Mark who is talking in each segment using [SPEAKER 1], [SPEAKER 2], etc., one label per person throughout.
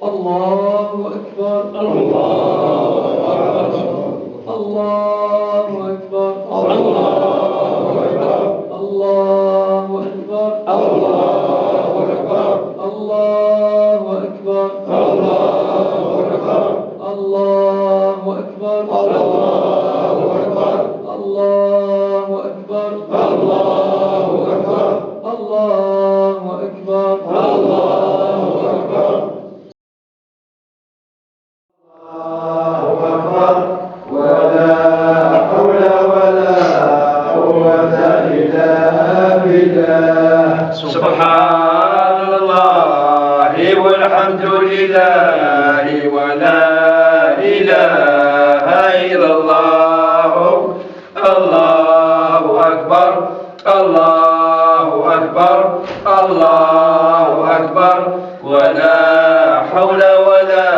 [SPEAKER 1] الله أكبر الله أكبر الله أكبر الله أكبر الله أكبر الله أكبر الله أكبر الله أكبر الله أكبر الله أكبر الله أكبر الله أكبر الله أكبر الله أكبر ولا حول ولا قوة إلا بالله
[SPEAKER 2] سبحان الله والحمد لله ولا إله إلا الله الله أكبر الله أكبر الله أكبر ولا حول ولا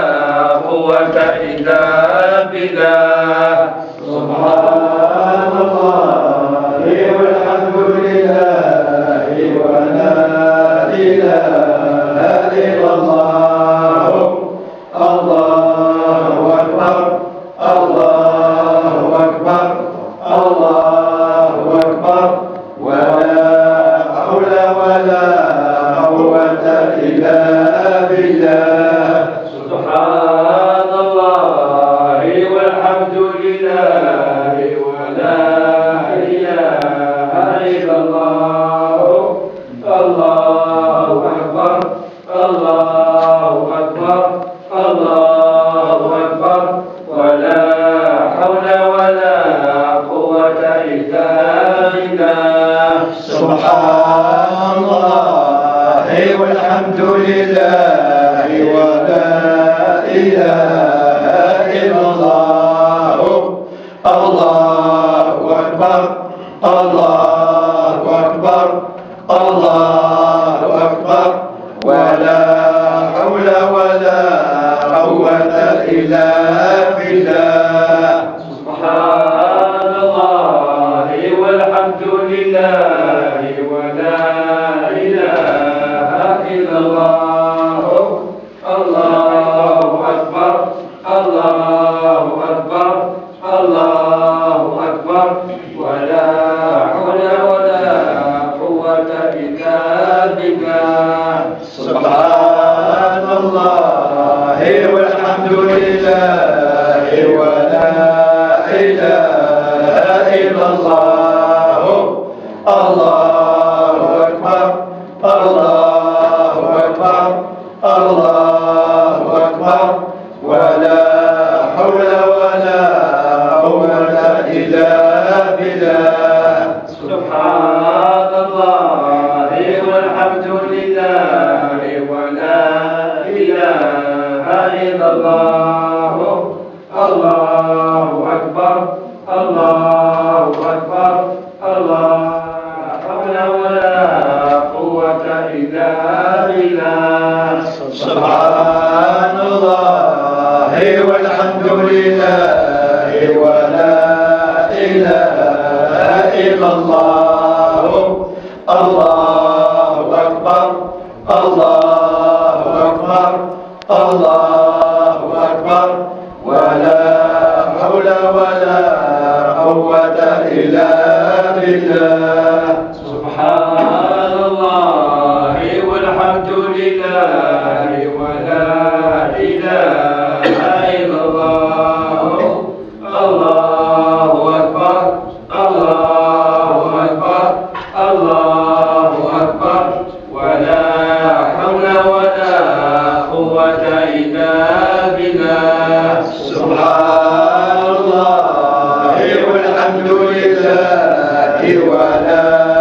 [SPEAKER 2] قوة إلا بالله
[SPEAKER 1] سبحان الله والحمد لله ولا إله إلا الله الله أكبر الله أكبر الله أكبر ولا حول ولا قوة إلا بالله
[SPEAKER 2] سبحان الله والحمد لله ولا إله إلا الله الله أكبر الله أكبر الله أكبر ولا حول ولا قوة إلا بالله
[SPEAKER 1] سبحان الله والحمد لله ولا إله إلا الله الله أكبر الله أكبر الله أكبر ولا حول ولا قوة إلا بالله
[SPEAKER 2] سبحان الله والحمد لله ولا إله إلا الله الله أكبر الله أكبر الله أكبر ولا حول ولا قوة إلا بالله
[SPEAKER 1] سبحان الله والحمد لله ولا إله إلا الله الله أكبر الله أكبر الله أكبر ولا حول ولا قوة إلا بالله
[SPEAKER 2] سبحان الله والحمد لله ولا إله إلا الله الله أكبر الله أكبر الله حول ولا قوة إلا بالله
[SPEAKER 1] سبحان الله والحمد لله ولا إله إلا الله الله أكبر الله أكبر الله أكبر ولا حول ولا قوة إلا بالله
[SPEAKER 2] سبحان الله والحمد لله ولا إله إلا الله الله أكبر الله أكبر الله أكبر ولا حول ولا قوة إلا بالله
[SPEAKER 1] سبحان الله والحمد لله ولا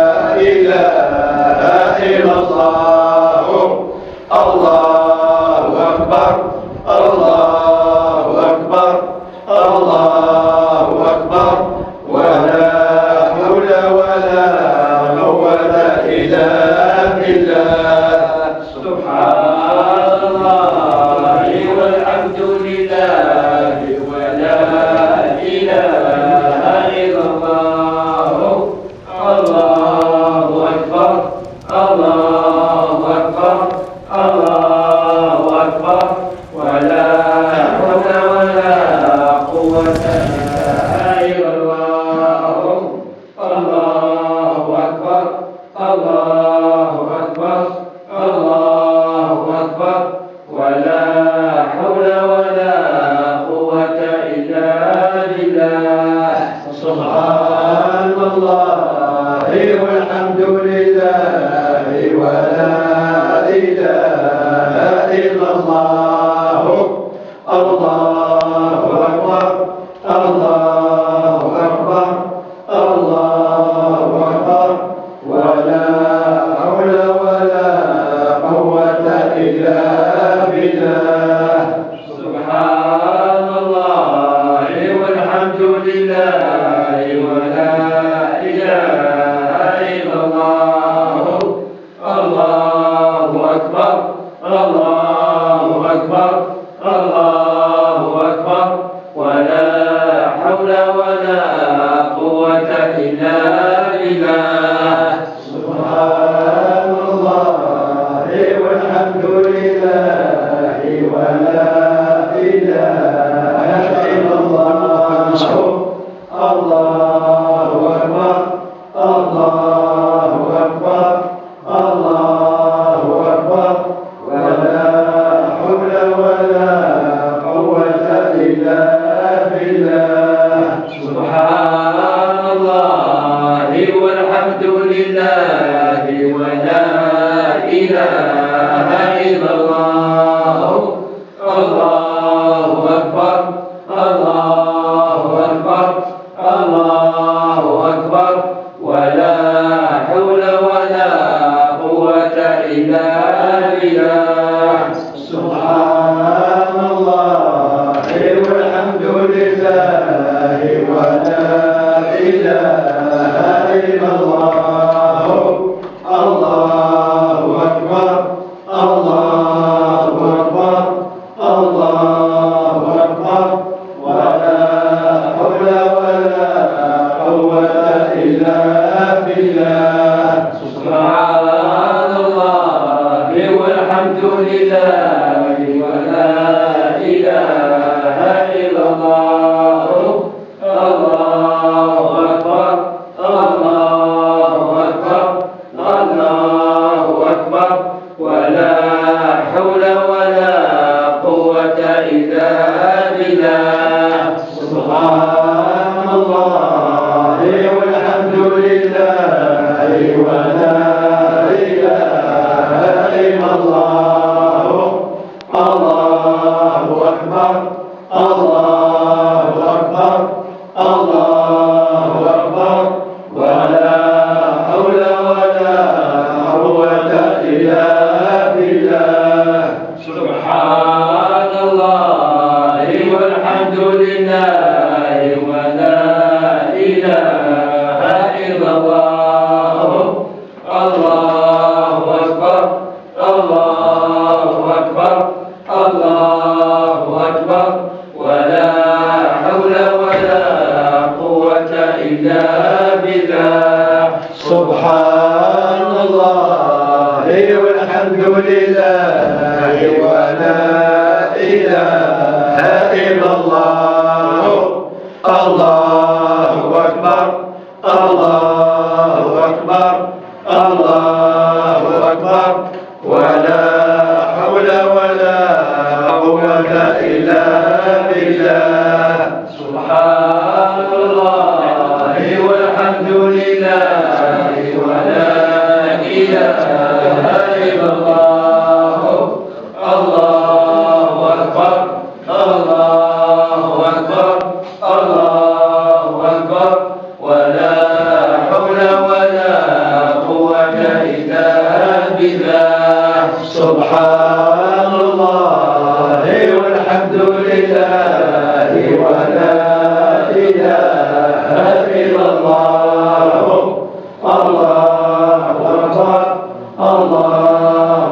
[SPEAKER 2] ولا حول ولا قوة إلا بالله.
[SPEAKER 1] سبحان الله والحمد لله ولا إله إلا الله. الله أكبر الله أكبر الله أكبر ولا حول ولا قوة إلا بالله.
[SPEAKER 2] سبحان الله والحمد لله ولا إله إلا الله. الله أكبر الله أكبر الله أكبر ولا حول ولا قوة إلا بالله.
[SPEAKER 1] سبحان الله والحمد لله ولا إله إلا الله. الله أكبر الله أكبر الله أكبر ولا حول ولا قوة إلا بالله.
[SPEAKER 2] سبحان الله والحمد لله ولا إله إلا الله. الله أكبر الله أكبر الله أكبر ولا حول ولا قوة إلا بالله.
[SPEAKER 1] سبحان الله والحمد لله ولا إله إلا الله. الله أكبر الله أكبر الله أكبر ولا حول ولا قوة إلا بالله.
[SPEAKER 2] سبحان الله والحمد لله ولا إله إلا الله. الله أكبر الله أكبر الله أكبر ولا حول ولا قوة إلا بالله.
[SPEAKER 1] سبحان الله والحمد لله ولا إله إلا الله. الله أكبر الله أكبر الله أكبر ولا حول ولا قوة إلا بالله.
[SPEAKER 2] سبحان الله والحمد لله ولا إله إلا الله. الله أكبر الله أكبر الله أكبر ولا حول ولا قوة إلا بالله.
[SPEAKER 1] سبحان الله والحمد لله ولا إله إلا الله. الله أكبر الله أكبر الله أكبر ولا حول ولا قوة إلا بالله.
[SPEAKER 2] سبحان الله والحمد لله ولا إله إلا الله. الله أكبر الله أكبر الله أكبر ولا حول ولا قوة إلا بالله.
[SPEAKER 1] سبحان الله والحمد لله ولا إله إلا الله. الله أكبر الله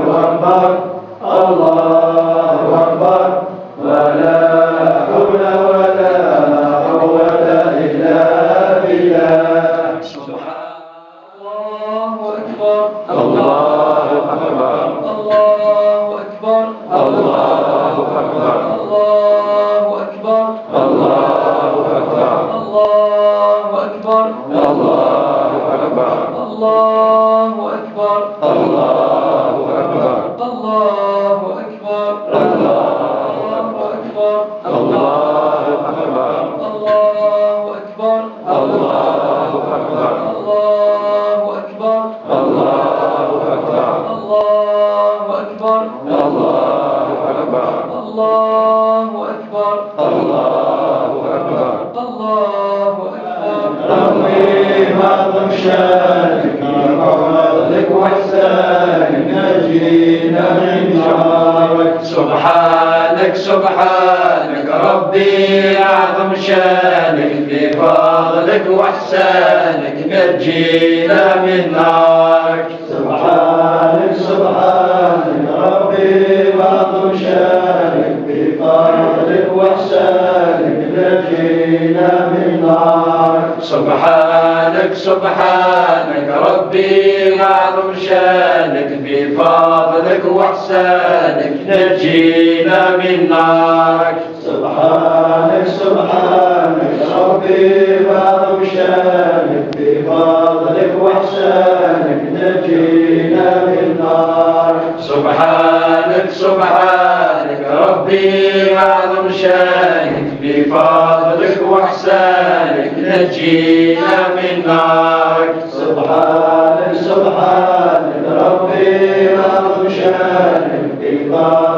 [SPEAKER 2] أكبر الله أكبر الله أكبر
[SPEAKER 1] ربي عظم شانك بفضلك وإحسانك نجينا من نارك
[SPEAKER 2] سبحانك سبحانك ربي أعظم شانك بفضلك وإحسانك نجينا من نارك
[SPEAKER 1] سبحانك سبحانك ربي عظم شانك بفضلك وإحسانك نجينا من نارك
[SPEAKER 2] سبحانك سبحانك ربي أعظم شانك بفضلك وإحسانك نجينا من نارك
[SPEAKER 1] سبحانك سبحانك ربي عظم شانك بفضلك وإحسانك نجينا من نارك
[SPEAKER 2] سبحانك سبحانك ربي أعظم شانك بفضلك وإحسانك نجينا من نارك
[SPEAKER 1] سبحانك سبحانك ربي عظم شانك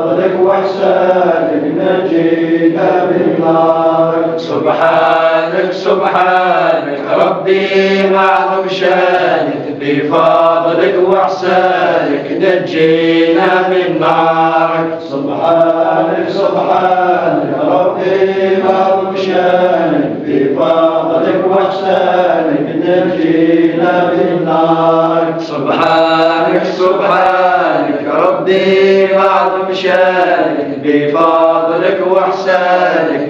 [SPEAKER 1] بفضلك وإحسانك نجينا من نارك
[SPEAKER 2] سبحانك سبحانك ربي أعظم شانك بفضلك وإحسانك نجينا من نارك
[SPEAKER 1] سبحانك سبحانك ربي عظم شانك بفضلك وإحسانك نجينا من نارك
[SPEAKER 2] سبحانك سبحانك ربي أعظم شانك بفضلك وإحسانك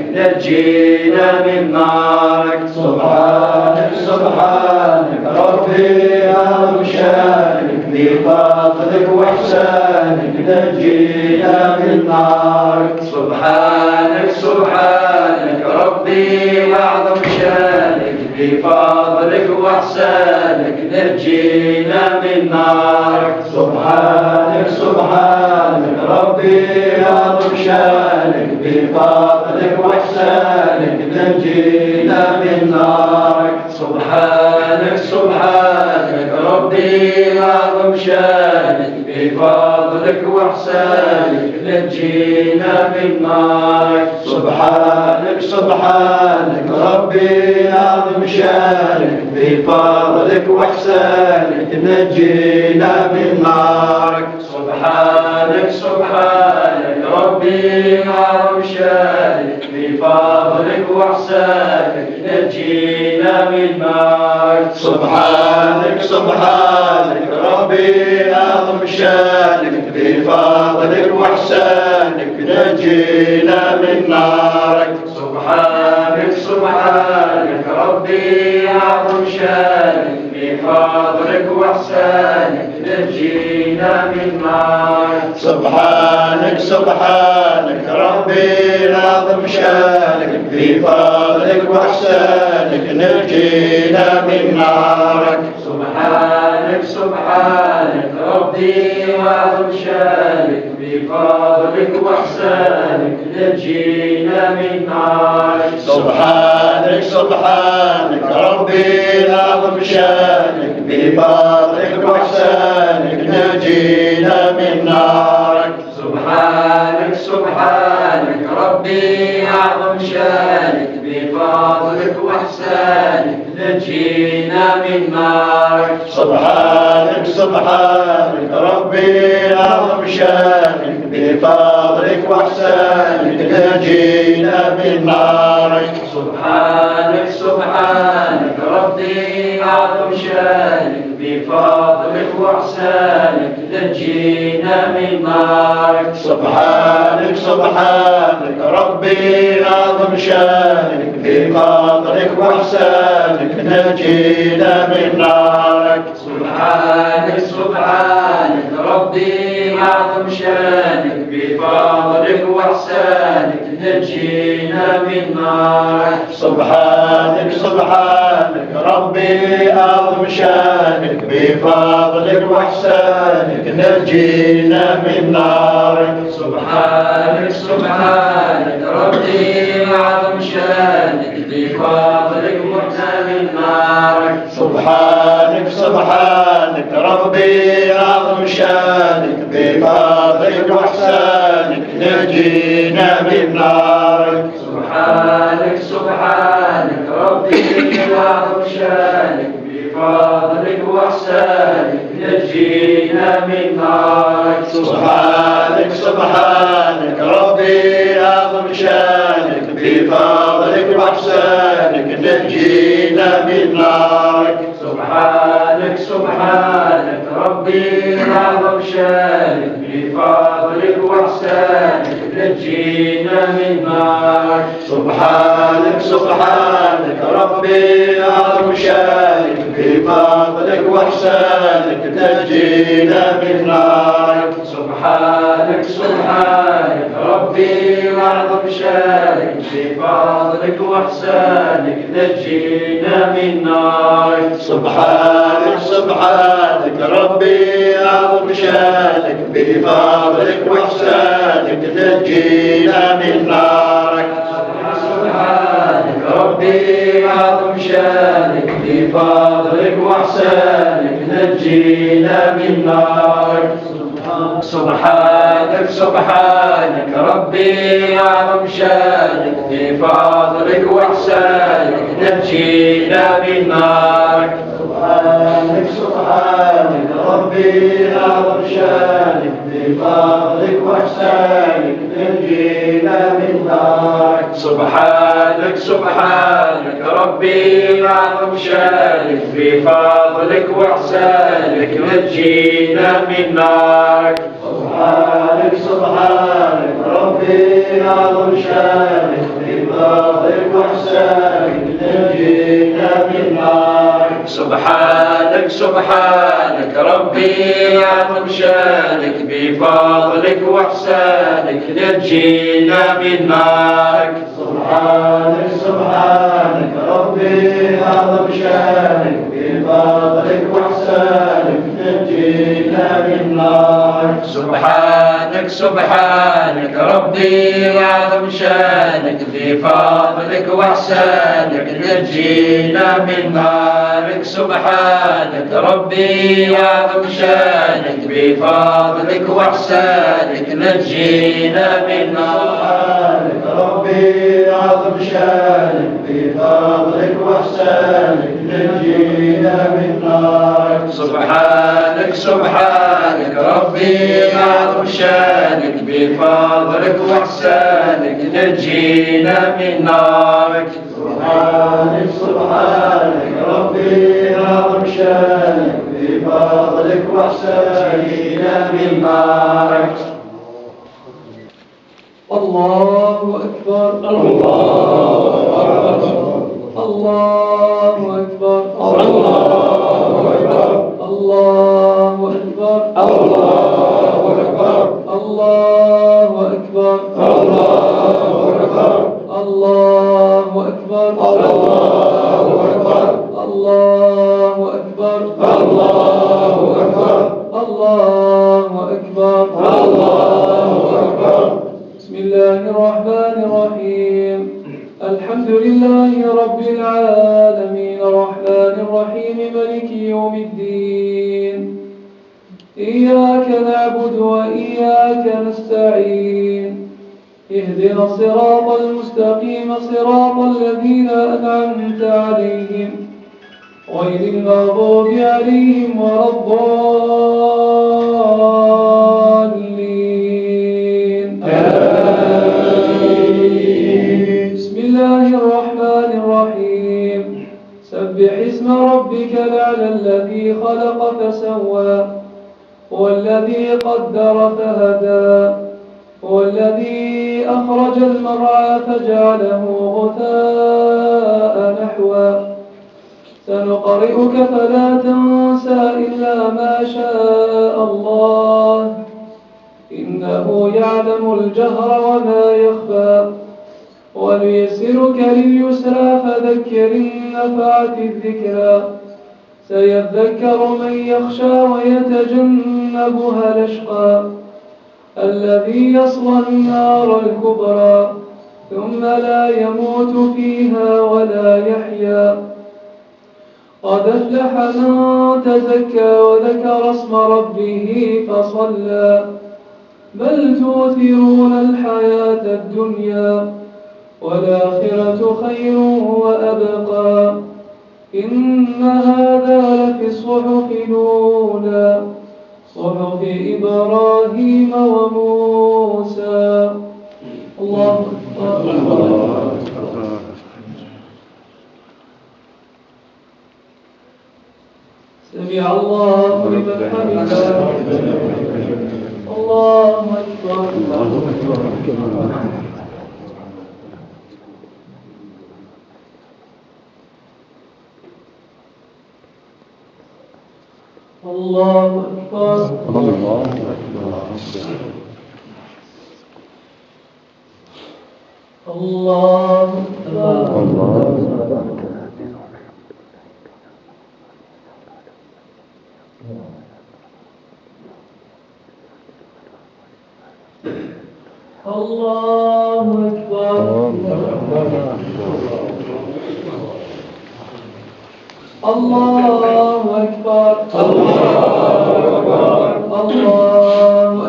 [SPEAKER 2] نجينا من نارك
[SPEAKER 1] سبحانك سبحانك ربي عظم شانك بفضلك وإحسانك نجينا من نارك
[SPEAKER 2] سبحانك سبحانك ربي أعظم شانك بفضلك وإحسانك نجينا من نارك
[SPEAKER 1] سبحانك سبحانك ربي عظم شانك بفضلك وإحسانك نجينا من نارك
[SPEAKER 2] سبحانك سبحانك ربي أعظم شانك بفضلك وإحسانك نجينا من نارك
[SPEAKER 1] سبحانك سبحانك ربي عظم شانك بفضلك وإحسانك نجينا من نارك
[SPEAKER 2] سبحانك سبحانك ربي أعظم شانك بفضلك وإحسانك نجينا من نارك
[SPEAKER 1] سبحانك سبحانك ربي عظم شانك بفضلك وإحسانك نجينا من نارك
[SPEAKER 2] سبحانك سبحانك ربي أعظم شانك بفضلك وإحسانك نجينا من نارك
[SPEAKER 1] سبحانك سبحانك ربي عظم شانك بفضلك وإحسانك نجينا من نارك
[SPEAKER 2] سبحانك سبحانك ربي أعظم شانك بفضلك وإحسانك نجينا من نارك
[SPEAKER 1] سبحانك سبحانك ربي عظم شانك بفضلك وإحسانك نجينا من نارك
[SPEAKER 2] سبحانك سبحانك ربي أعظم شانك بفضلك وإحسانك نجينا من نارك
[SPEAKER 1] سبحانك سبحانك ربي عظم شانك بفضلك وإحسانك نجينا من نارك
[SPEAKER 2] سبحانك سبحانك ربي أعظم شانك بفضلك وإحسانك نجينا من نارك
[SPEAKER 1] سبحانك سبحانك ربي عظم شانك بفضلك وإحسانك نجينا من نارك
[SPEAKER 2] سبحانك سبحانك ربي أعظم شانك بفضلك وإحسانك نجينا من نارك
[SPEAKER 1] سبحانك سبحانك ربي أعظم شانك بفضلك وإحسانك نجينا من نارك
[SPEAKER 2] سبحانك سبحانك ربي أعظم شانك بفضلك وإحسانك من نارك
[SPEAKER 1] سبحانك سبحانك ربي أعظم شانك بفضلك وإحسانك نجينا من نارك.
[SPEAKER 2] سبحانك سبحانك ربي وعظم شانك بفضلك وإحسانك نجينا من نارك.
[SPEAKER 1] سبحانك سبحانك ربي أعظم شانك بفضلك وإحسانك نجينا من نارك.
[SPEAKER 2] سبحانك سبحانك ربي أعظم شانك بفضلك وإحسانك نجينا من نارك.
[SPEAKER 1] سبحانك سبحانك ربي أعظم شانك بفضلك وإحسانك نجينا من نارك.
[SPEAKER 2] سبحانك سبحانك ربي أعظم شانك بفضلك وإحسانك نجينا من نارك.
[SPEAKER 1] سبحانك سبحانك ربي أعظم شانك بفضلك وإحسانك نجينا من نارك.
[SPEAKER 2] سبحانك ربي أعظم شانك بفضلك وإحسانك نجينا من نارك. سبحانك سبحانك ربي أعظم شانك بفضلك وإحسانك نجينا من نارك.
[SPEAKER 1] سبحانك سبحانك ربي أعظم شانك بفضلك وإحسانك نجينا من نارك.
[SPEAKER 2] سبحانك سبحانك ربي أعظم شانك بفضلك وإحسانك نجينا من نارك.
[SPEAKER 1] سبحانك سبحانك ربي أعظم شانك بفضلك وإحسانك نجينا من نارك.
[SPEAKER 2] سبحانك سبحانك ربي أعظم شانك بفضلك وإحسانك نجينا من نارك.
[SPEAKER 1] سبحانك سبحانك ربي أعظم شانك بفضلك وإحسانك نجينا من نارك.
[SPEAKER 2] سبحانك سبحانك ربي أعظم شانك بفضلك وإحسانك نجينا من نارك. سبحانك ربي أعظم شانك بفضلك وإحسانك نجينا من نارك.
[SPEAKER 1] ربي أعظم شانك بفضلك وإحسانك نجينا من نارك.
[SPEAKER 2] سبحانك سبحانك ربي أعظم شانك بفضلك وإحسانك نجينا من نارك.
[SPEAKER 1] سبحانك سبحانك ربي أعظم شانك بفضلك وإحسانك من نارك.
[SPEAKER 3] الله أكبر
[SPEAKER 1] الله أكبر
[SPEAKER 3] الله أكبر
[SPEAKER 1] الله أكبر
[SPEAKER 3] الله أكبر
[SPEAKER 1] الله أكبر
[SPEAKER 3] الله أكبر
[SPEAKER 1] الله أكبر
[SPEAKER 3] الله أكبر
[SPEAKER 1] الله أكبر
[SPEAKER 3] الله أكبر
[SPEAKER 1] الله أكبر
[SPEAKER 3] الله أكبر
[SPEAKER 1] الله أكبر.
[SPEAKER 3] بسم الله الرحمن الرحيم. الحمد لله رب العالمين الرحمن الرحيم مالك يوم الدين. إياك نعبد وإياك نستعين. اهدنا الصراط المستقيم صراط الذين أنعمت عليهم غير المغضوب عليهم ولا الضالين. بسم الله الرحمن الرحيم. سبح اسم ربك الأعلى الذي خلق فسوى والذي قدر فهدى والذي أخرج المرعى فجعله غثاء نحوا سنقرئك فلا تنسى إلا ما شاء الله إنه يعلم الجهر وما يخفى ونيسرك لليسرى فذكر إن نفعت الذكرى سيذكر من يخشى ويتجنبها الأشقى الذي يصلى النار الكبرى ثم لا يموت فيها ولا يحيا قد أفلح من تزكى وذكر اسم ربه فصلى بل تؤثرون الحياة الدنيا والآخرة خير وأبقى إن هذا لفي الصحف الأولى صحف إبراهيم وموسى. الله أكبر. سمع الله لمن حمده. الله أكبر. الله أكبر. الله أكبر. الله أكبر. الله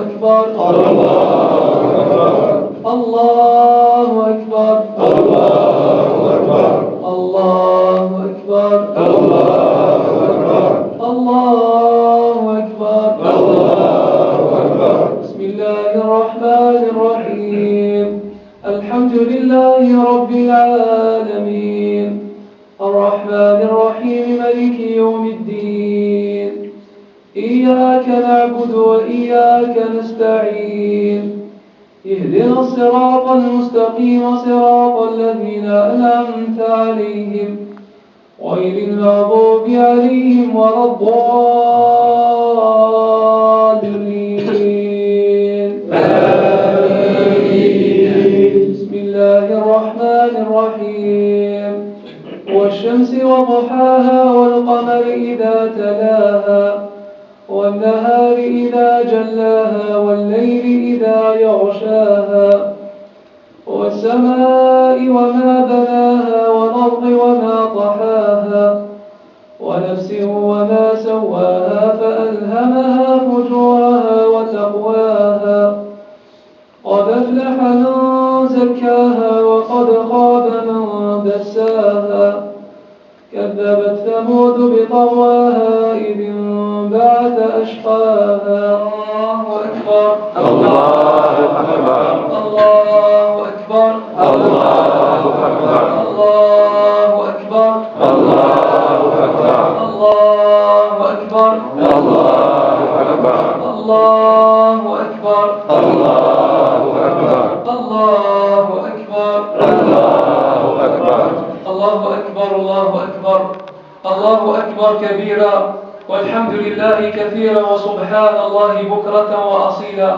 [SPEAKER 3] أكبر. الله أكبر. الله أكبر. الله أكبر. الله أكبر. الله أكبر. بسم الله الرحمن الرحيم. الحمد لله رب العالمين الرحمن الرحيم مالك يوم الدين إياك نعبد وإياك نستعين اهدنا الصراط المستقيم صراط الذين أنعمت عليهم غير المغضوب عليهم ولا الضالين. بسم الله الرحمن الرحيم. والشمس وضحاها والقمر إذا تلاها والنهار إذا جلاها والليل إذا يغشاها والسماء وما بناها والأرض وما طحاها ونفس وما سواها فألهمها فجورها وتقواها قد أفلح من زكاها وقد خاب من دساها كذبت ثمود بطغواها إذ انبعث أشقاها. الله أكبر. الله أكبر. الله أكبر. الله أكبر. الله أكبر. الله أكبر. الله أكبر. الله أكبر. الله أكبر. الله أكبر. الله أكبر. الله أكبر. الله أكبر. الله أكبر كبيرا والحمد لله كثيرا وسبحان الله بكرة وأصيلا.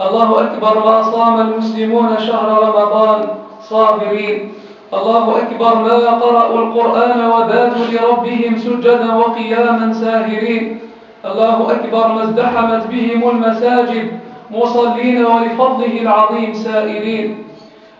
[SPEAKER 3] الله أكبر. ما صام المسلمون شهر رمضان صابرين. الله أكبر. ما قرأوا القرآن وباتوا لربهم سجدا وقياما ساهرين. الله أكبر. ما ازدحمت بهم المساجد مصلين ولفضله العظيم سائلين.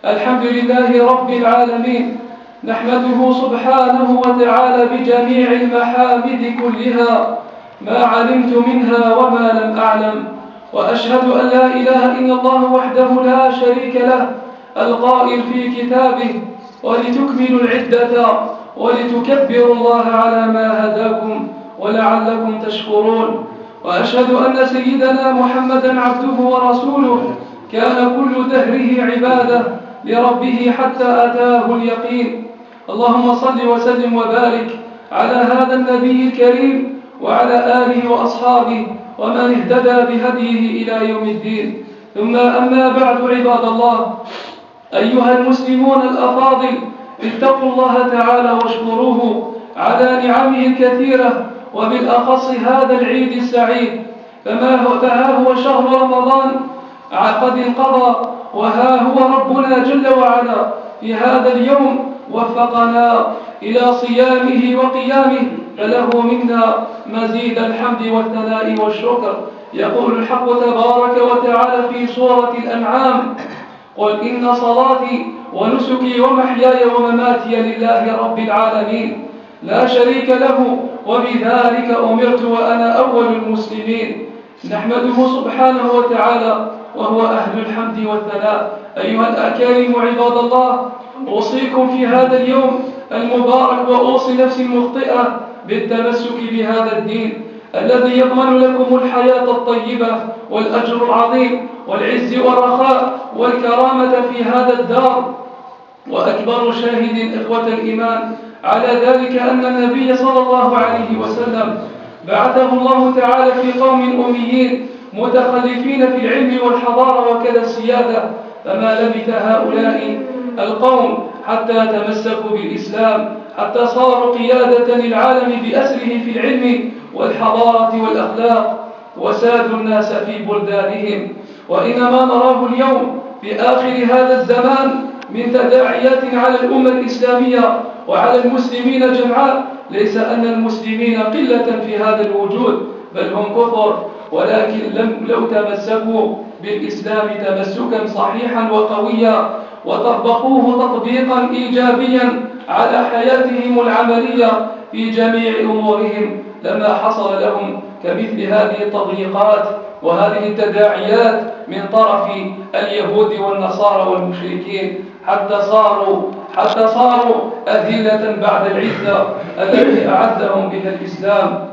[SPEAKER 3] الحمد لله رب العالمين نحمده سبحانه وتعالى بجميع المحامد كلها ما علمت منها وما لم أعلم وأشهد أن لا إله إلا الله وحده لا شريك له القائل في كتابه ولتكملوا العدة ولتكبروا الله على ما هداكم ولعلكم تشكرون. وأشهد أن سيدنا محمدا عبده ورسوله كان كل دهره عبادة لربه حتى أتاه اليقين. اللهم صل وسلم وبارك على هذا النبي الكريم وعلى آله وأصحابه ومن اهتدى بهديه إلى يوم الدين. ثم أما بعد عباد الله أيها المسلمون الأفاضل اتقوا الله تعالى واشكروه على نعمه الكثيرة وبالأخص هذا العيد السعيد. فها هو شهر رمضان قد انقضى وها هو ربنا جل وعلا في هذا اليوم وفقنا إلى صيامه وقيامه فله منا مزيد الحمد والثناء والشكر. يقول الحق تبارك وتعالى في سورة الأنعام قل إن صلاتي ونسكي ومحياي ومماتي لله رب العالمين لا شريك له وبذلك أمرت وأنا أول المسلمين. نحمده سبحانه وتعالى وهو أهل الحمد والثناء. أيها الأكارم عباد الله، أوصيكم في هذا اليوم المبارك وأوصي نفسي المخطئة بالتمسك بهذا الدين الذي يضمن لكم الحياة الطيبة والأجر العظيم والعز والرخاء والكرامة في هذا الدار. وأكبر شاهد إخوة الإيمان على ذلك أن النبي صلى الله عليه وسلم بعثه الله تعالى في قوم أميين متخلفين في العلم والحضارة وكذا السيادة، فما لبث هؤلاء القوم حتى تمسكوا بالإسلام، حتى صاروا قيادة للعالم بأسره في العلم والحضارة والأخلاق، وسادوا الناس في بلدانهم. وإنما نراه اليوم في آخر هذا الزمان من تداعيات على الأمة الإسلامية وعلى المسلمين جمعاء ليس أن المسلمين قلة في هذا الوجود، بل هم كثر، ولكن لو تمسكوا بالإسلام تمسكا صحيحا وقويا وطبقوه تطبيقا إيجابيا على حياتهم العملية في جميع أمورهم لما حصل لهم كمثل هذه التضييقات وهذه التداعيات من طرف اليهود والنصارى والمشركين، حتى صاروا أذلة بعد العزة التي أعزهم بها الإسلام.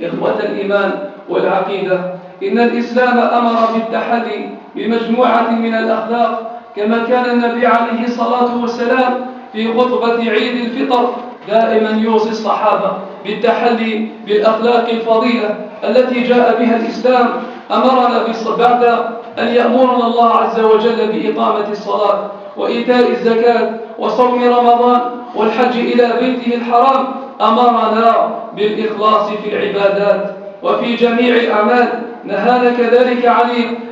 [SPEAKER 3] إخوة الإيمان والعقيدة، إن الإسلام أمر بالتحلي بمجموعة من الأخلاق، كما كان النبي عليه الصلاة والسلام في خطبة عيد الفطر دائما يوصي الصحابة بالتحلي بالأخلاق الفضيلة التي جاء بها الإسلام. أمرنا بعد أن يأمرنا الله عز وجل بإقامة الصلاة وإيتاء الزكاة وصوم رمضان والحج إلى بيته الحرام، أمرنا بالإخلاص في العبادات وفي جميع الأعمال. نهانا كذلك عن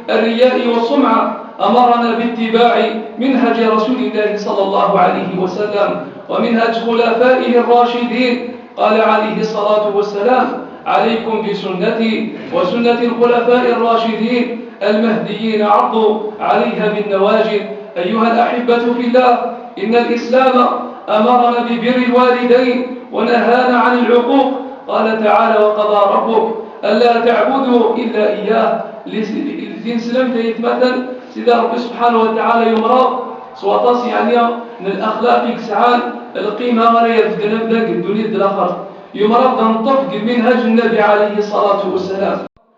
[SPEAKER 3] الرياء والسمعة، أمرنا باتباع منهج رسول الله صلى الله عليه وسلم ومنهج خلفائه الراشدين. قال عليه الصلاة والسلام: عليكم بسنتي وسنة الخلفاء الراشدين المهديين، عضوا عليها بالنواجذ. أيها الأحبة في الله، إن الإسلام أمرنا ببر الوالدين ونهانا عن العقوق. قال تعالى: وقضى ربك ألا تعبدوا إلا إياه. لزين سلمت يتمثل سيدا ربي سبحانه وتعالى يمرض سواطاس يعني من الأخلاق يكسعان القيمة غير يفدنا بدك الدنيا الآخر يمرض نطبق منهج النبي عليه الصلاة والسلام.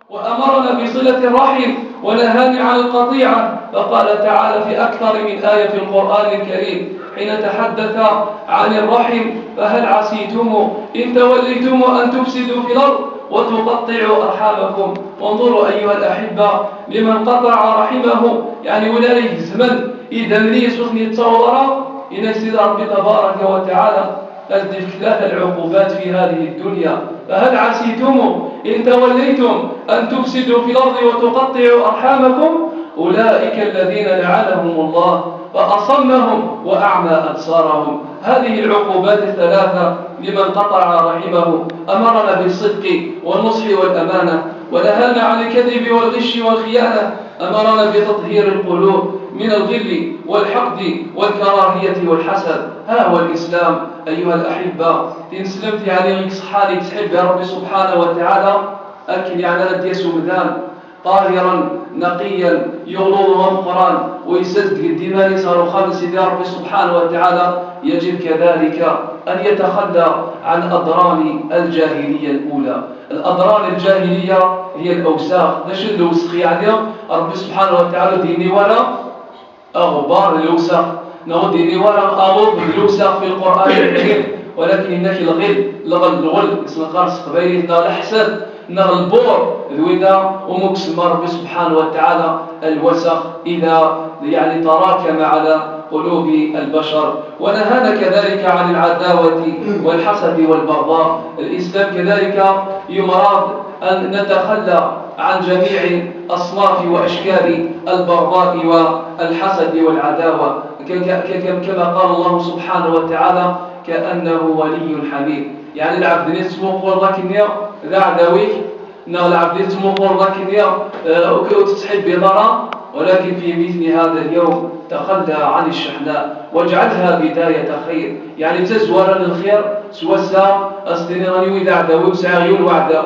[SPEAKER 3] وأمرنا بصلة الرحم ونهانا عن القطيعة، فقال تعالى في أكثر من آية في القرآن الكريم حين تحدث عن الرحم: فهل عسيتم إن توليتم أن تفسدوا في الأرض وتقطعوا أرحامكم. وانظروا أيها الأحبة لمن قطع رحمه يعني ولايه زمن إذا ليس يتصور إن سيد ربي تبارك وتعالى أزدف ثلاث العقوبات في هذه الدنيا. فهل عسيتم إن توليتم أن تفسدوا في الأرض وتقطعوا أرحامكم. أولئك الذين لعنهم الله فأصمهم وأعمى أبصارهم. هذه العقوبات الثلاثة لمن قطع رحمه. أمرنا بالصدق والنصح والأمانة، ونهانا عن الكذب والغش والخيانة. أمرنا بتطهير القلوب من الغل والحقد والكراهية والحسد. ها هو الإسلام أيها الأحبة. تنسلمت يعني صحالي تحب يا رب سبحانه وتعالى أكل يعني ردي سمدان طاهرا نقيا يغلظ ومقران ويسد الدماء صار خالص يا رب سبحانه وتعالى. يجب كذلك أن يتخلى عن أضرار الجاهلية الأولى. الأضرار الجاهلية هي الأوساخ. ناش الوسخ يعني رب سبحانه وتعالى ديني ولا أغبار الأوساخ نو ديني ولا أغب الأوساخ في القرآن الكريم، ولكن هناك الغل اسم القرص قبيلي نغل حسد نغل البور ذوينا ومكسم رب سبحانه وتعالى الوسخ إذا يعني تراكم على قلوب البشر. ونهانا كذلك عن العداوة والحسد والبغضاء. الإسلام كذلك يمرض أن نتخلى عن جميع أصناف وأشكال البغضاء والحسد والعداوة، كما قال الله سبحانه وتعالى: كأنه ولي حميد. يعني العبد نسمو قرضك النيا ذا عداويك العبد نسمو قرضك النيا وتتحب بضرا، ولكن في مثل هذا اليوم تخلى عن الشحناء واجعلها بداية خير. يعني تزور للخير سوسا أصدني غنيو إذا عداوي وسعيون وعدا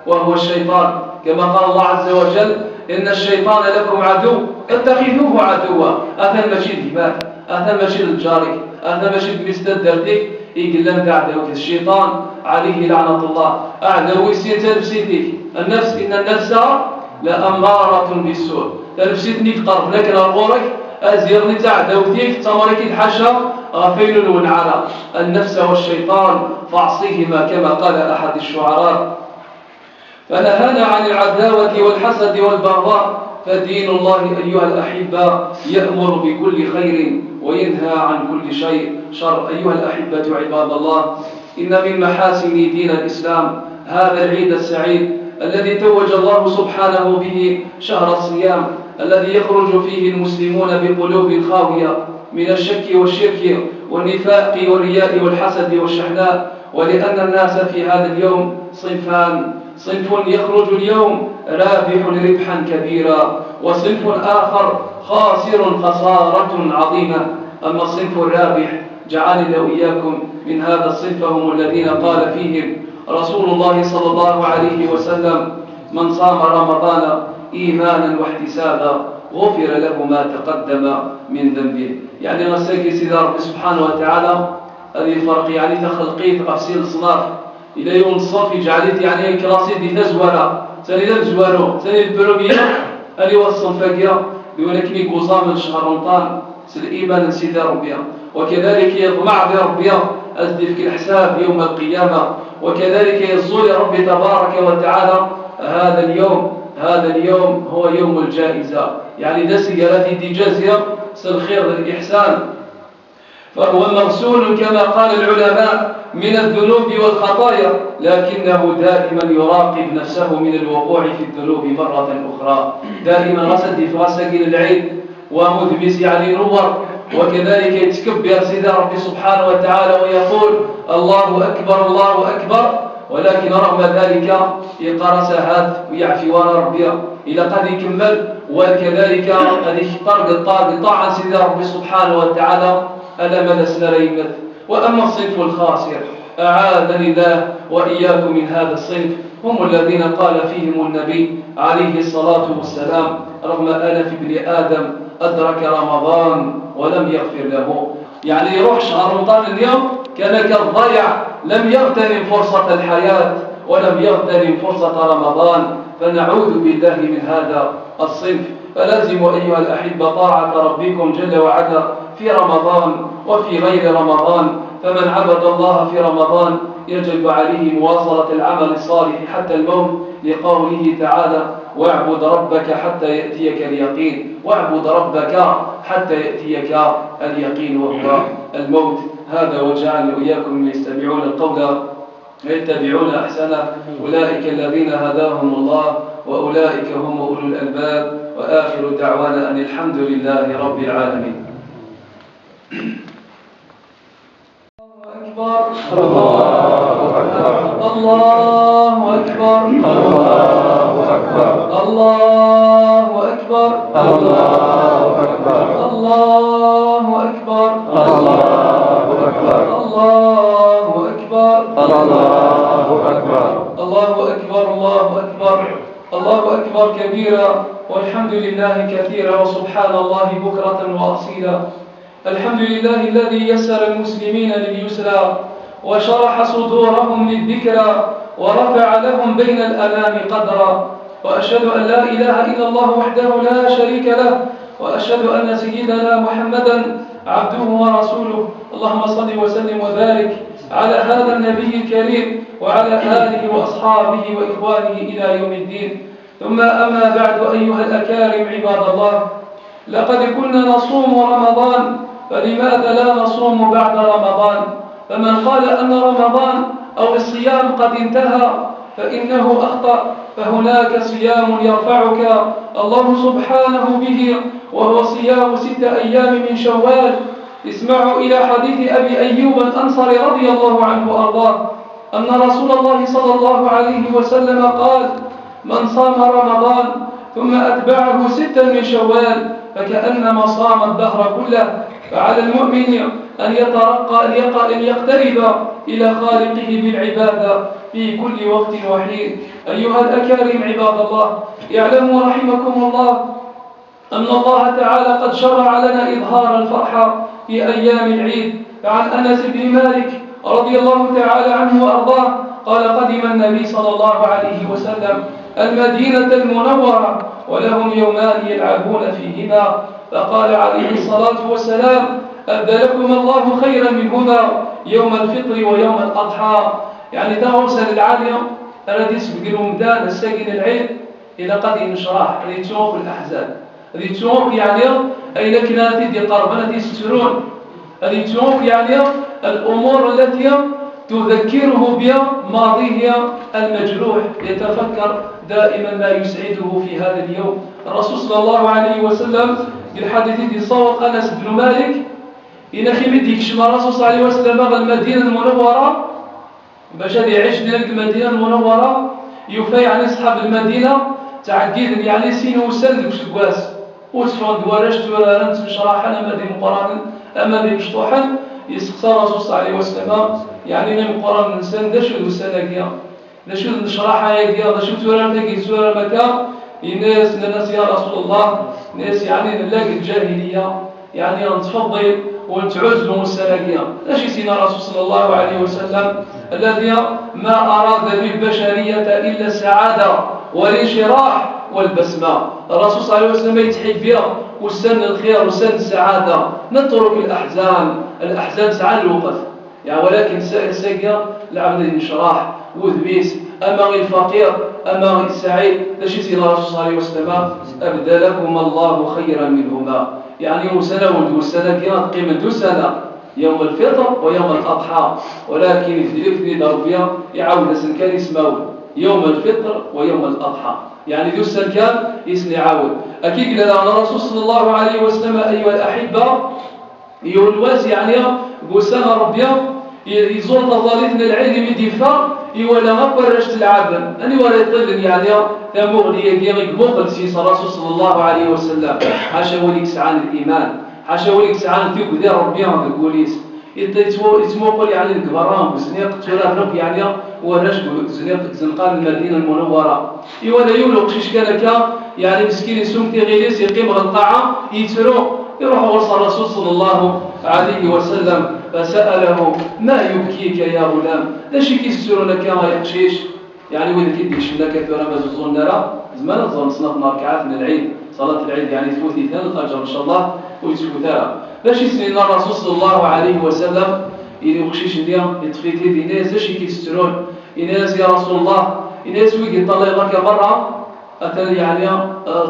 [SPEAKER 3] وهو الشيطان، كما قال الله عز وجل: إن الشيطان لكم عدو اتخذوه عدوا. أثنى ماشي الجبال، أثنى ماشي الجاري، أثنى ماشي المستد درديك يقول لنا عدوك الشيطان عليه لعنة الله. أعدو يسير تلبسيتك النفس، إن النفس لأمارة بالسوء. تلبسيتني تقرب لك رغورك أزيرني تعدوتيك تمرك الحشا غفيل ونعلا النفس والشيطان فاعصيهما كما قال أحد الشعراء. فنهانا عن العداوة والحسد والبغضاء. فدين الله أيها الأحبة يأمر بكل خير وينهى عن كل شر. أيها الأحبة عباد الله، إن من محاسن دين الإسلام هذا العيد السعيد الذي توج الله سبحانه به شهر الصيام، الذي يخرج فيه المسلمون بقلوب خاوية من الشك والشرك والنفاق والرياء والحسد والشحناء. ولأن الناس في هذا اليوم صنفان: صنف يخرج اليوم رابح ربحا كبيرا، وصنف آخر خاسر خسارة عظيمة. أما الصنف الرابح جعلنا وإياكم من هذا الصنف، هم الذين قال فيهم رسول الله صلى الله عليه وسلم: من صام رمضان إيمانا واحتسابا غفر له ما تقدم من ذنبه. يعني نساكي سيدي ربي سبحانه وتعالى هذه الفرق، يعني تخلقيت تفصيل الصناف إلى يوم الصف جعلت يعني كراسي دي تزورا ثاني لا تزورو ثاني البروبية اللي هو الصنفاقية ولكن يقوصا من شهر رمضان سالإيمان سيدي ربي، وكذلك يطمع بربي أزدي في الحساب يوم القيامة، وكذلك يصول ربي تبارك وتعالى هذا اليوم هو يوم الجائزة، يعني ده سيارات دي جازية سالخير والإحسان. فهو مغسول كما قال العلماء من الذنوب والخطايا، لكنه دائما يراقب نفسه من الوقوع في الذنوب مرة أخرى. دائما رصد في رسائل العيد ومذبس يعني نور، وكذلك يتكبر سيدي ربي سبحانه وتعالى ويقول الله أكبر الله أكبر، ولكن رغم ذلك يقرأ ساعات ويعفي وراء ربي إلى قد يكمل، وكذلك قد يختار طاعة سيدي ربي سبحانه وتعالى ألا ملسنا ريمت. وأما الصنف الخاسر أعاذني الله وإياكم من هذا الصنف، هم الذين قال فيهم النبي عليه الصلاة والسلام: رغم ألف ابن آدم أدرك رمضان ولم يغفر له. يعني يروح شهر رمضان اليوم كان كالضيع، لم يغتنم فرصة الحياة ولم يغتنم فرصة رمضان. فنعوذ بالله من هذا الصنف. فلازموا أيها الأحبة طاعة ربكم جل وعلا في رمضان وفي غير رمضان. فمن عبد الله في رمضان يجب عليه مواصلة العمل الصالح حتى الموت، لقوله تعالى: واعبد ربك حتى يأتيك اليقين. واعبد ربك حتى يأتيك اليقين وهو الموت. هذا وجعلنا وإياكم من يستمعون القول ويتبعون أحسنه. أولئك الذين هداهم الله وأولئك هم أولو الألباب. وآخر دعوانا أن الحمد لله رب العالمين. الله أكبر الله أكبر الله أكبر الله أكبر الله أكبر الله أكبر الله أكبر الله أكبر الله أكبر الله أكبر الله أكبر الله أكبر كبيرا، والحمد لله كثيرا، وسبحان الله بكرة وأصيلا. الحمد لله الذي يسر المسلمين لليسرى وشرح صدورهم للذكرى ورفع لهم بين الأنام قدرا. وأشهد أن لا إله إلا الله وحده لا شريك له، وأشهد أن سيدنا محمدا عبده ورسوله. اللهم صل وسلم وبارك على هذا النبي الكريم وعلى آله وأصحابه وإخوانه إلى يوم الدين. ثم أما بعد أيها الأكارم عباد الله، لقد كنا نصوم رمضان، فلماذا لا نصوم بعد رمضان؟ فمن قال أن رمضان أو الصيام قد انتهى فإنه أخطأ، فهناك صيام يرفعك الله سبحانه به، وهو صيام 6 أيام من شوال. اسمعوا إلى حديث أبي أيوب الأنصاري رضي الله عنه وأرضاه أن رسول الله صلى الله عليه وسلم قال: من صام رمضان ثم أتبعه 6 من شوال فكأنما صام الدهر كله. فعلى المؤمن أن يترقى أن يقترب إلى خالقه بالعبادة في كل وقت وحين. أيها الأكارم عباد الله، اعلموا رحمكم الله أن الله تعالى قد شرع لنا إظهار الفرحة في أيام العيد. فعن أنس بن مالك رضي الله تعالى عنه وأرضاه قال: قدم النبي صلى الله عليه وسلم المدينة المنورة ولهم يومان يلعبون فيهما، فقال عليه الصلاة والسلام: أبدلكم الله خيرا منهما يوم الفطر ويوم الأضحى. يعني تغوصل العالية الذي يسبقلهم دان الساقين العيد إلى قد نشرح هذه تشوف الأحزان، هذه تشوف يعني أين كانت دي قربنا يسترون، هذه تشوف يعني الأمور التي تذكره بها ماضيه المجروح، يتفكر دائما ما يسعده في هذا اليوم. الرسول صلى الله عليه وسلم في الحديث دي صوت أنس بن مالك إن خيمة يكشم الرسول صلى الله عليه وسلم المدينة المنورة باش يعيش ديال المدينة المنورة يوفى يعني أصحاب المدينة تعقيد يعني سين وسند باش تقواس وتفون دوارش توران تشرح أنا مدينة قرآن أما دي مشطوحا يسقسى الرسول صلى الله عليه وسلم يعني من قرآن نسان داشو السنة داشو نشرحها يا داشو توران تاكي توران مكا الناس يا رسول الله ناس يعني نلاقي الجاهلية يعني نتفضل ونتعزل السلاقية. لاش سيدنا الرسول صلى الله عليه وسلم الذي ما أراد بالبشرية إلا السعادة والانشراح والبسمة. الرسول صلى الله عليه وسلم يتحيب بها وسن الخير وسن السعادة، نترك الأحزان سعى الوقف يعني، ولكن ساقية العبد الانشراح وذبيس أما الفقير أما السعيد. لاش سيدنا الرسول صلى الله عليه وسلم أبدلكم الله خيرا منهما، يعني سنة والسنة كانت قيمة سنة يوم الفطر ويوم الأضحى، ولكن في ضربية يعاود سن كان يسمعوا يوم الفطر ويوم الأضحى، يعني ذو السن كان يسمع يعاود. أكيد لنا الرسول صلى الله عليه وسلم أيها الأحبة يولواز يعني قسنا ربيا يزور تظاليثنا العلم يدفع يولا ما برشت العبن أني ولا يطل يعني ثمغنية كيغي مقل سيس الرسول صلى الله عليه وسلم حاشا وليك سعان الإيمان، حاشا وليك سعان تيوك دي ربيا القوليس يتموقل يعني الكبران بزنيق تورا رب يعني ورشق زنيق زنقان المدينة المنورة يولا يولو قشيش كانك يعني مسكين سمتي غيليس يقيم غلطاعة يترو يروح وصل الرسول صلى الله عليه وسلم فسأله: ما يبكيك يا غلام؟ لاش كيسروا لك يا قشيش؟ يعني وين كيديش لك ترى مزوزون نرى زمان نظن صنف ركعات من العيد، صلاة العيد يعني تفوتي ثاني الأجر إن شاء الله ويتفوتها. باش يسمينا الرسول صلى الله عليه وسلم إلي قشيش اليوم يطفيتي دي ناس لاش كيسرون الناس يا رسول الله الناس ويجي يطلع لك مرة أتى يعني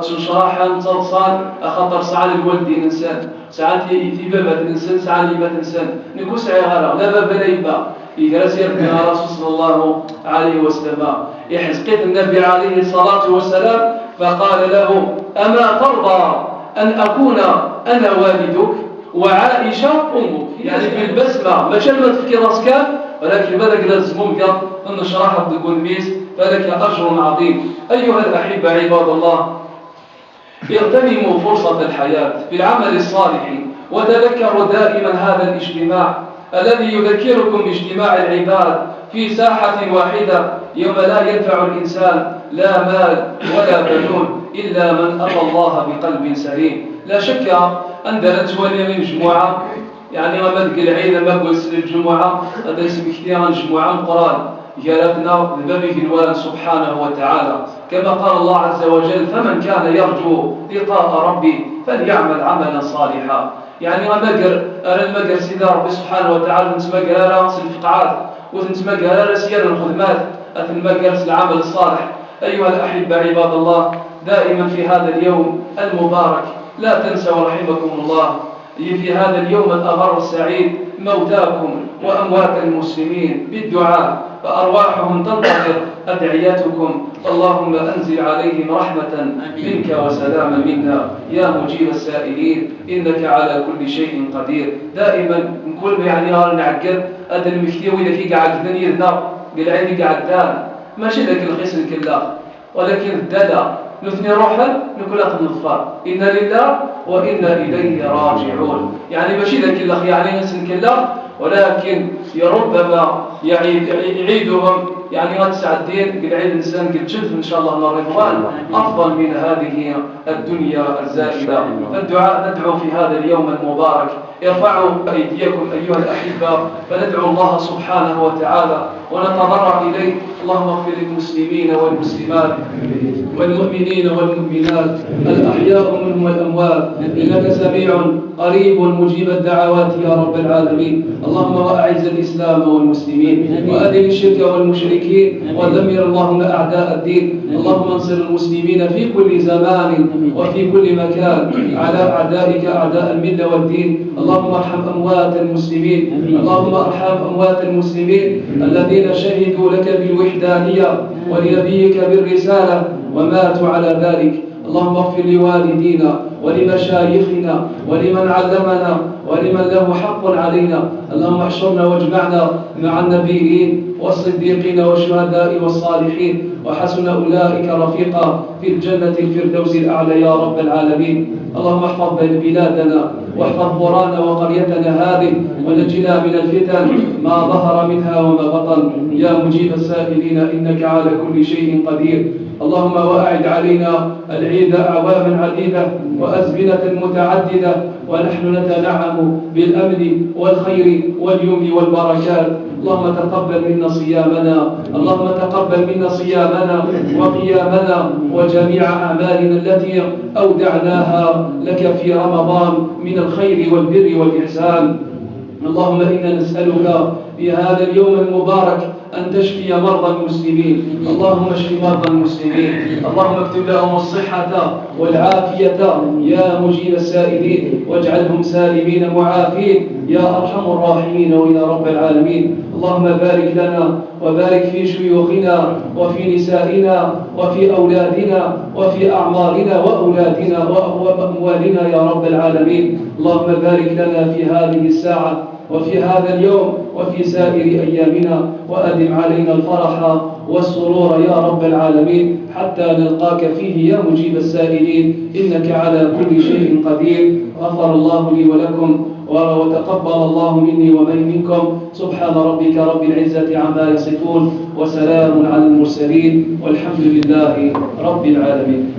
[SPEAKER 3] تنشرح تصال خاطر ساعة الوالد الإنسان ساعات يتبابة الإنسان ساعة يبات الإنسان نكون ساعة غيرها لا باب لا يبا يجلس يربي الرسول صلى الله عليه وسلم يحزقيت النبي عليه الصلاة والسلام فقال له: أما ترضى أن أكون أنا والدك وعائشة أمك؟ يعني بالبسمة ما شلمت في راسك ولكن بدك لازمك أن نشرحها بقول ميس فلك أجر عظيم. أيها الأحبة عباد الله، اغتنموا فرصة الحياة بالعمل الصالح وتذكروا دائما هذا الاجتماع الذي يذكركم باجتماع العباد في ساحة واحدة يوم لا ينفع الإنسان لا مال ولا بنون إلا من أتى الله بقلب سليم. لا شك أن تولي من جمعة يعني ما تقول العيد ما قلت الجمعة هذا اسم كثيرا جمعة القرآن جالتنا ببابه الوالد سبحانه وتعالى كما قال الله عز وجل: فمن كان يرجو لقاء ربي فليعمل عملا صالحا. يعني ما قر أنا المقر سيدنا ربي سبحانه وتعالى نتمقر راس الفقعات ونتمقر سير الخدمات المقر العمل الصالح. أيها الأحبة عباد الله، دائما في هذا اليوم المبارك لا تنسوا رحمكم الله في هذا اليوم الأغر السعيد موتاكم وأموات المسلمين بالدعاء فأرواحهم تنتظر أدعياتكم. اللهم أنزل عليهم رحمة منك وسلاما منا يا مجيب السائلين إنك على كل شيء قدير. دائما نقول يعني نعقد هذا المكتوى إذا كي قاعد دنيا بالعين قاعد دان ماشي ذاك الخصم كله ولكن الدادا نثني روحا نقول لك النظفار إن لله وإنا إليه راجعون. يعني ماشي ذاك الأخ يعني نسن كلا، ولكن ربما يعيدهم يعني غتسعدين قد عيد الإنسان قد شف إن شاء الله الرضوان أفضل من هذه الدنيا الزائلة. فالدعاء ندعو في هذا اليوم المبارك، ارفعوا أيديكم أيها الأحبة، فندعو الله سبحانه وتعالى ونتضرع إليه. اللهم اغفر للمسلمين والمسلمات والمؤمنين والمؤمنات الأحياء منهم والأموات، إنك سميع قريب مجيب الدعوات يا رب العالمين. اللهم وأعز الإسلام والمسلمين وأذل الشرك والمشركين ودمر اللهم أعداء الدين. اللهم انصر المسلمين في كل زمان وفي كل مكان على أعدائك أعداء الملة والدين. اللهم ارحم أموات المسلمين، اللهم ارحم أموات المسلمين الذين شهدوا لك بالوحدانية ولنبيك بالرسالة وماتوا على ذلك. اللهم اغفر لوالدينا ولمشايخنا ولمن علمنا ولمن له حق علينا. اللهم احشرنا واجمعنا مع النبيين والصديقين والشهداء والصالحين، وحسن أولئك رفيقا في الجنة الفردوس الأعلى يا رب العالمين. اللهم احفظ بلادنا واحفظ قرانا وقريتنا هذه، ونجنا من الفتن ما ظهر منها وما بطن، يا مجيب السائلين إنك على كل شيء قدير. اللهم وأعد علينا العيد أعواما عديدة وأزمنة متعددة، ونحن نتنعم بالأمن والخير واليمن والبركات. اللهم تقبل منا صيامنا، اللهم تقبل منا صيامنا وقيامنا وجميع أعمالنا التي أودعناها لك في رمضان من الخير والبر والإحسان. اللهم إنا نسألك في هذا اليوم المبارك أن تشفي مرضى المسلمين. اللهم اشف مرضى المسلمين، اللهم اكتب لهم الصحة والعافية يا مجيب السائلين، واجعلهم سالمين معافين يا أرحم الراحمين ويا رب العالمين. اللهم بارك لنا وبارك في شيوخنا وفي نسائنا وفي أولادنا وفي أعمارنا وأولادنا وأموالنا يا رب العالمين. اللهم بارك لنا في هذه الساعة وفي هذا اليوم وفي سائر أيامنا، وأدم علينا الفرح والسرور يا رب العالمين حتى نلقاك فيه يا مجيب السائلين، إنك على كل شيء قدير. غفر الله لي ولكم وتقبل الله مني ومنكم. سبحان ربك رب العزة عما يصفون، وسلام على المرسلين، والحمد لله رب العالمين.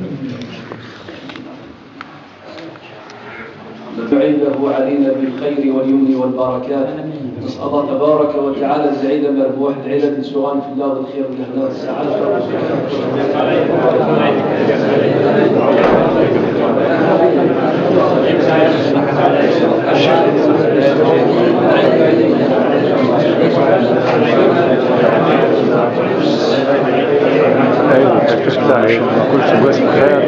[SPEAKER 3] له علينا بالخير واليمن والبركات. نسأل الله تبارك وتعالى الزعيد مربوح العيلة سوغان في الله الخير والهنا السعادة.
[SPEAKER 4] كل شيء بس بخير.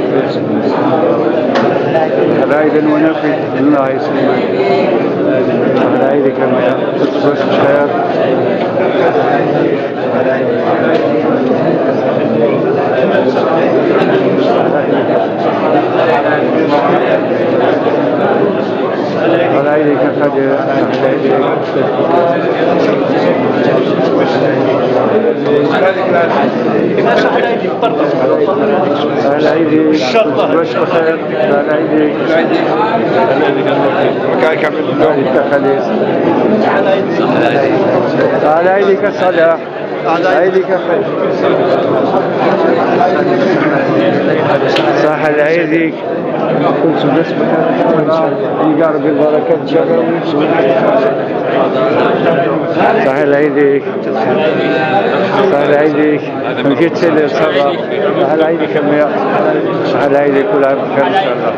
[SPEAKER 4] العيد ونفي الله يسلمك. العيد كما كل شيء بس بخير. العيد كفاية. العيد باش بخير. العيد كصلاح. العيد كخير. صح العيد كنت بس يقارب البركة إن شاء الله. صح العيد. صح العيد مكيت سيدي الصلاة. صح العيد كمية. صح العيد كل عام بخير إن شاء الله.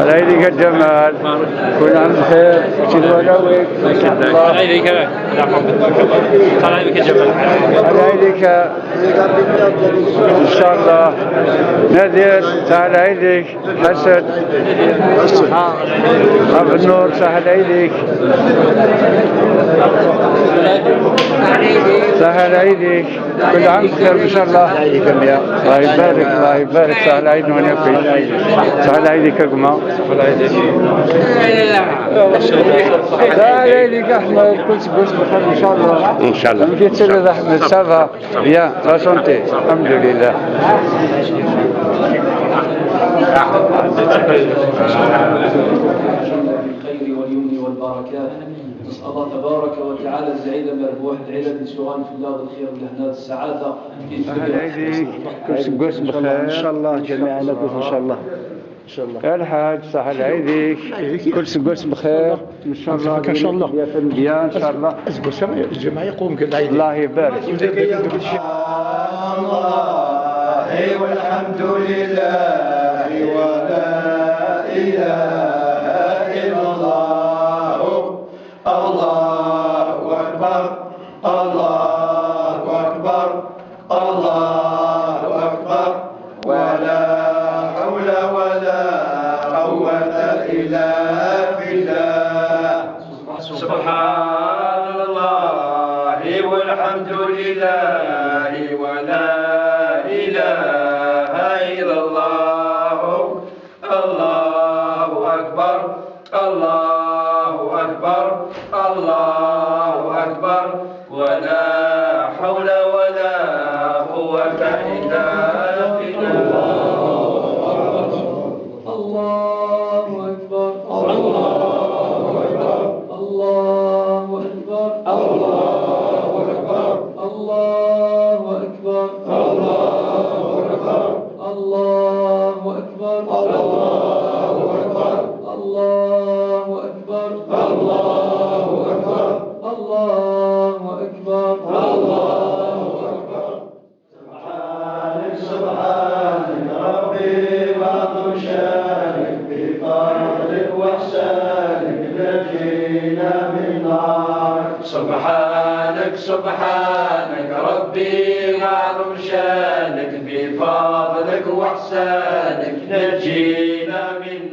[SPEAKER 4] العيد كالجمال كل عام بخير. شنوانويك
[SPEAKER 5] العيد كذا العيد كجمال.
[SPEAKER 4] العيد إن شاء الله. نادر سهل عيدك. حسن أبو النور سهل عيدك. سهل عيدك كل عام بخير إن شاء الله. الله يبارك الله يبارك. سهل عيدنا ونفي. سهل عيدك يا جماعة. سهل عيدك أحمد كل شيء ان شاء الله.
[SPEAKER 6] ان شاء الله.
[SPEAKER 4] جيت سيدي احمد سافا بيان لا سونتي الحمد لله.
[SPEAKER 3] بالخير واليمن والبركات. نسأل الله تبارك وتعالى الزعيد مربوح العيلة بالسوغان في الله بالخير والهناء السعادة.
[SPEAKER 4] هذه كل سنة بخير.
[SPEAKER 7] ان شاء الله جميعا نقول ان شاء الله. ان شاء الله.
[SPEAKER 4] يا الحاج صح العيديك كل سنة بخير ان شاء الله.
[SPEAKER 7] ان شاء الله.
[SPEAKER 4] يا فنديان ان شاء الله.
[SPEAKER 7] الجماعة يقوم كالعيد.
[SPEAKER 4] الله يبارك.
[SPEAKER 2] الله والحمد لله ولا إله إلا الله. الله أكبر الله أكبر الله أكبر ولا حول ولا قوة إلا بالله. سبحان الله والحمد لله ولا إله إلا الله. الله أكبر الله أكبر الله أكبر ولا حول ولا قوة إلا بالله.
[SPEAKER 3] الله أكبر الله أكبر الله أكبر الله أكبر الله أكبر الله أكبر الله أكبر الله أكبر الله أكبر الله أكبر الله أكبر الله أكبر.
[SPEAKER 2] سبحانك ربي بعظم شانك بفضلك وإحسانك نجينا من نار. سبحانك سبحانك ربي بعظم شانك بفضلك وإحسانك نجينا من